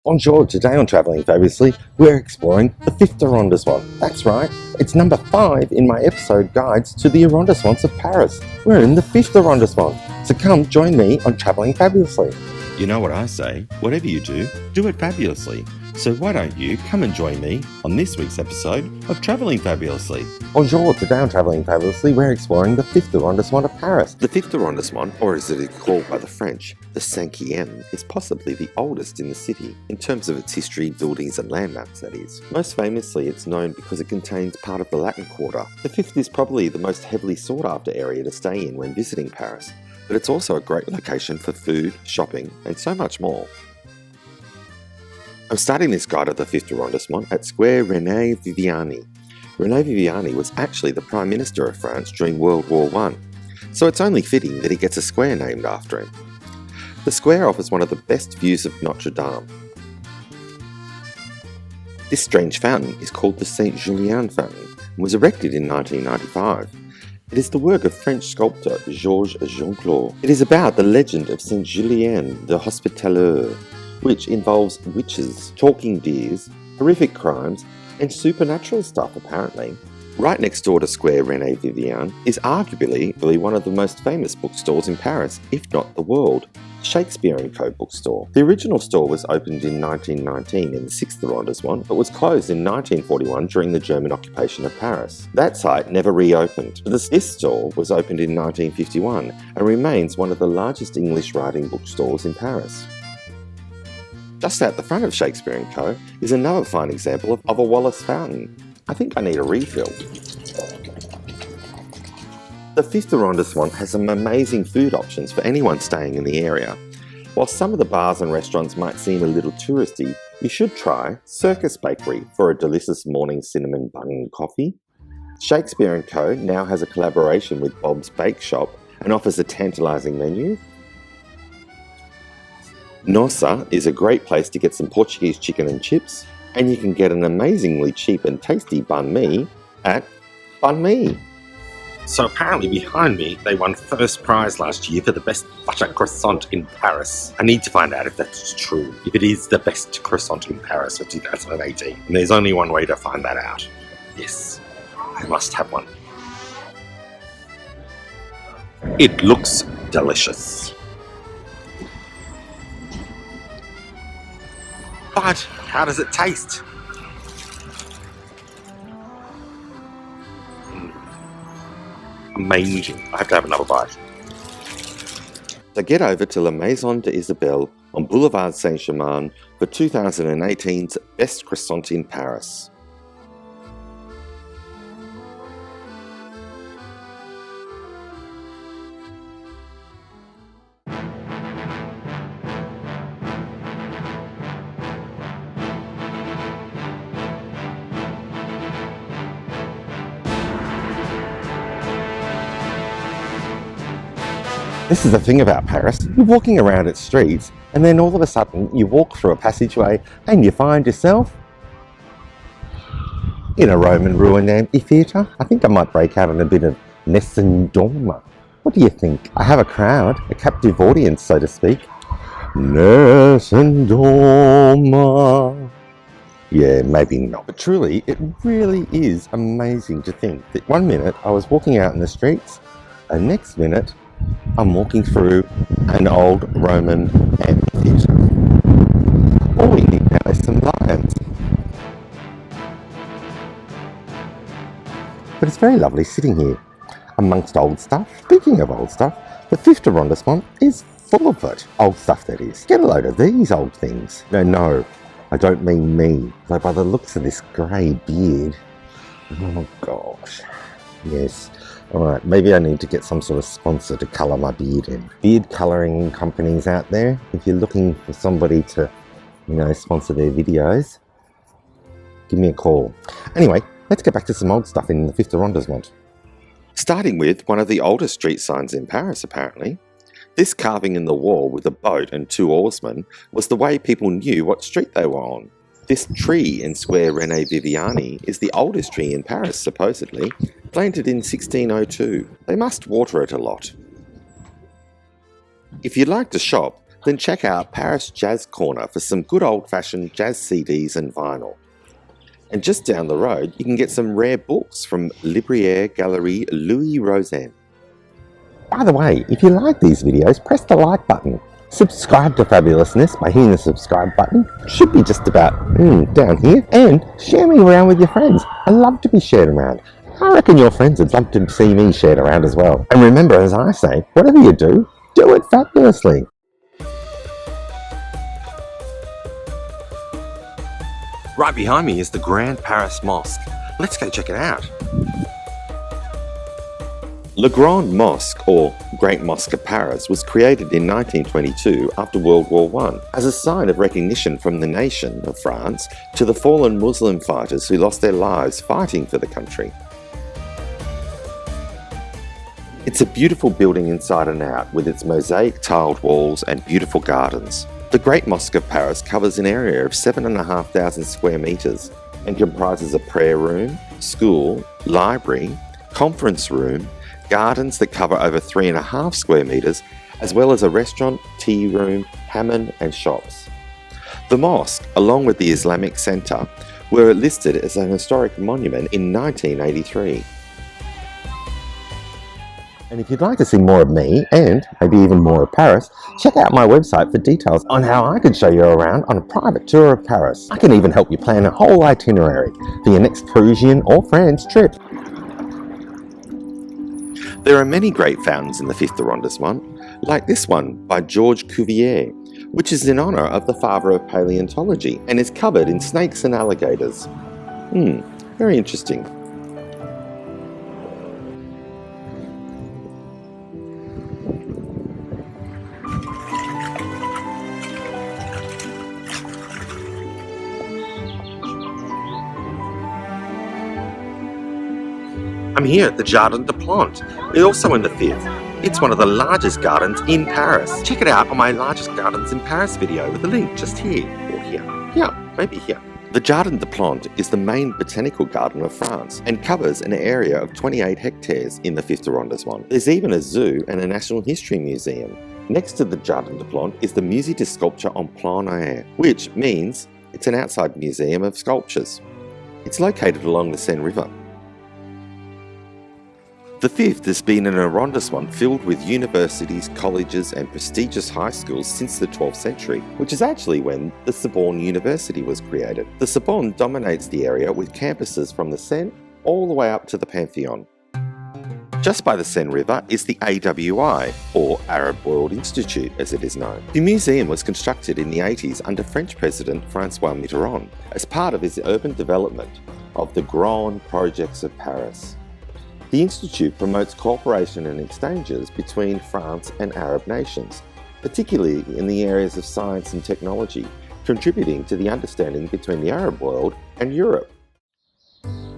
Bonjour, today on Travelling Fabulously, we're exploring the 5th arrondissement. That's right, it's number 5 in my episode guides to the arrondissements of Paris. We're in the 5th arrondissement, so come join me on Travelling Fabulously. You know what I say, whatever you do it fabulously. So why don't you come and join me on this week's episode of Travelling Fabulously. Bonjour, today on Travelling Fabulously, we're exploring the 5th arrondissement of Paris. The 5th arrondissement, or as it is called by the French, the 5e, is possibly the oldest in the city, in terms of its history, buildings and landmarks that is. Most famously it's known because it contains part of the Latin Quarter. The 5th is probably the most heavily sought after area to stay in when visiting Paris, but it's also a great location for food, shopping and so much more. I'm starting this guide of the 5th arrondissement at Square Rene Viviani. Rene Viviani was actually the Prime Minister of France during World War I, so it's only fitting that he gets a square named after him. The square offers one of the best views of Notre Dame. This strange fountain is called the Saint Julien fountain and was erected in 1995. It is the work of French sculptor Georges Jean-Claude. It is about the legend of Saint Julien the Hospitalleur, which involves witches, talking deers, horrific crimes, and supernatural stuff apparently. Right next door to Square Rene Viviani is arguably one of the most famous bookstores in Paris, if not the world, Shakespear Co Bookstore. The original store was opened in 1919 in the 6th arrondissement, but was closed in 1941 during the German occupation of Paris. That site never reopened, but this store was opened in 1951 and remains one of the largest English writing bookstores in Paris. Just out the front of Shakespear & Co is another fine example of a Wallace Fountain. I think I need a refill. The 5th arrondissement has some amazing food options for anyone staying in the area. While some of the bars and restaurants might seem a little touristy, you should try Circus Bakery for a delicious morning cinnamon bun coffee. Shakespear & Co now has a collaboration with Bob's Bakeshop and offers a tantalising menu. Nossa is a great place to get some Portuguese chicken and chips, and you can get an amazingly cheap and tasty Banh Mi at Banh Mi. So apparently behind me, they won first prize last year for the best butter croissant in Paris. I need to find out if that's true, if it is the best croissant in Paris for 2018. And there's only one way to find that out. Yes, I must have one. It looks delicious. But how does it taste? Amazing. I have to have another bite. So get over to La Maison de Isabelle on Boulevard Saint-Germain for 2018's Best Croissant in Paris. This is the thing about Paris. You're walking around its streets and then all of a sudden you walk through a passageway and you find yourself in a Roman ruined amphitheatre. I think I might break out in a bit of Nessun Dorma. What do you think? I have a crowd, a captive audience so to speak. Nessun Dorma. Yeah, maybe not. But truly, it really is amazing to think that one minute I was walking out in the streets and next minute I'm walking through an old Roman amphitheatre. All we need now is some lions. But it's very lovely sitting here amongst old stuff. Speaking of old stuff, the 5th arrondissement is full of it. Old stuff, that is. Get a load of these old things. No, I don't mean me. Though by the looks of this grey beard, oh gosh, yes. Alright, maybe I need to get some sort of sponsor to colour my beard in. Beard colouring companies out there, if you're looking for somebody to, sponsor their videos, give me a call. Anyway, let's get back to some old stuff in the 5th arrondissement. Starting with one of the oldest street signs in Paris apparently. This carving in the wall with a boat and 2 oarsmen was the way people knew what street they were on. This tree in Square Rene Viviani is the oldest tree in Paris, supposedly, planted in 1602. They must water it a lot. If you'd like to shop, then check out Paris Jazz Corner for some good old-fashioned jazz CDs and vinyl. And just down the road, you can get some rare books from Libairie Galerie Louis Rozen. By the way, if you like these videos, press the like button. Subscribe to Fabulousness by hitting the subscribe button. It should be just about down here. And share me around with your friends. I love to be shared around. I reckon your friends would love to see me shared around as well. And remember, as I say, whatever you do it fabulously. Right behind me is the Grand Paris Mosque. Let's go check it out. Le Grand Mosque, or Great Mosque of Paris, was created in 1922 after World War I as a sign of recognition from the nation of France to the fallen Muslim fighters who lost their lives fighting for the country. It's a beautiful building inside and out with its mosaic tiled walls and beautiful gardens. The Great Mosque of Paris covers an area of 7,500 square metres and comprises a prayer room, school, library, conference room, gardens that cover over 3.5 square metres, as well as a restaurant, tea room, hammam and shops. The mosque, along with the Islamic Centre, were listed as an historic monument in 1983. And if you'd like to see more of me, and maybe even more of Paris, check out my website for details on how I can show you around on a private tour of Paris. I can even help you plan a whole itinerary for your next Parisian or France trip. There are many great fountains in the 5th arrondissement, like this one by Georges Cuvier, which is in honour of the father of paleontology and is covered in snakes and alligators. Very interesting. I'm here at the Jardin de Plein, also in the 5th. It's one of the largest gardens in Paris. Check it out on my largest gardens in Paris video with a link just here, or here. Yeah, maybe here. The Jardin de Plein is the main botanical garden of France and covers an area of 28 hectares in the 5th arrondissement. There's even a zoo and a National History Museum. Next to the Jardin de Plein is the Musée de Sculpture en Plein Air, which means it's an outside museum of sculptures. It's located along the Seine River. The 5th has been an arrondissement filled with universities, colleges and prestigious high schools since the 12th century, which is actually when the Sorbonne University was created. The Sorbonne dominates the area with campuses from the Seine all the way up to the Pantheon. Just by the Seine River is the AWI, or Arab World Institute as it is known. The museum was constructed in the 80s under French President François Mitterrand as part of his urban development of the Grande projects of Paris. The Institute promotes cooperation and exchanges between France and Arab nations, particularly in the areas of science and technology, contributing to the understanding between the Arab world and Europe.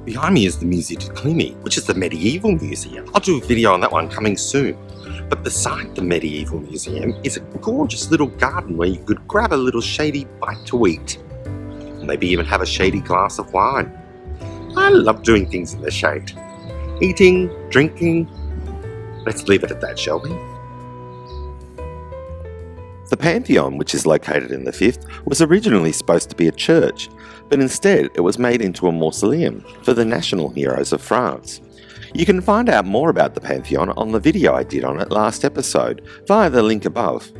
Behind me is the Musée de Cluny, which is the medieval museum. I'll do a video on that one coming soon. But beside the medieval museum is a gorgeous little garden where you could grab a little shady bite to eat. Maybe even have a shady glass of wine. I love doing things in the shade. Eating, drinking. Let's leave it at that, shall we? The Pantheon, which is located in the 5th, was originally supposed to be a church, but instead it was made into a mausoleum for the national heroes of France. You can find out more about the Pantheon on the video I did on it last episode, via the link above.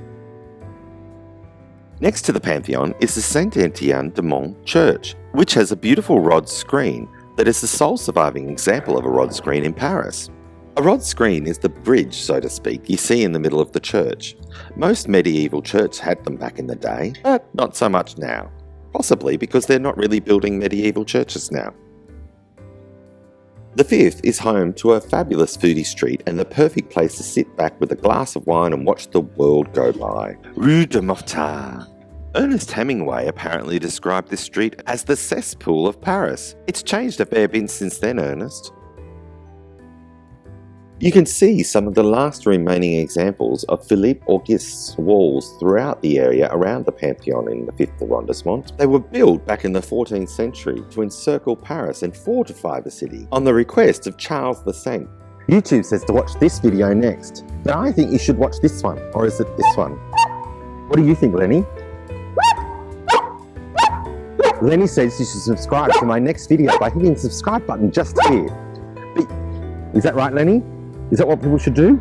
Next to the Pantheon is the Saint-Étienne-de-Mont Church, which has a beautiful rod screen that is the sole surviving example of a rod screen in Paris. A rod screen is the bridge, so to speak, you see in the middle of the church. Most medieval churches had them back in the day, but not so much now. Possibly because they're not really building medieval churches now. The 5th is home to a fabulous foodie street and the perfect place to sit back with a glass of wine and watch the world go by. Rue Mouffetard. Ernest Hemingway apparently described this street as the cesspool of Paris. It's changed a fair bit since then, Ernest. You can see some of the last remaining examples of Philippe Auguste's walls throughout the area around the Pantheon in the 5th arrondissement. They were built back in the 14th century to encircle Paris and fortify the city on the request of Charles V. YouTube says to watch this video next, but I think you should watch this one, or is it this one? What do you think, Lenny? Lenny says you should subscribe to my next video by hitting the subscribe button just here. Is that right, Lenny? Is that what people should do?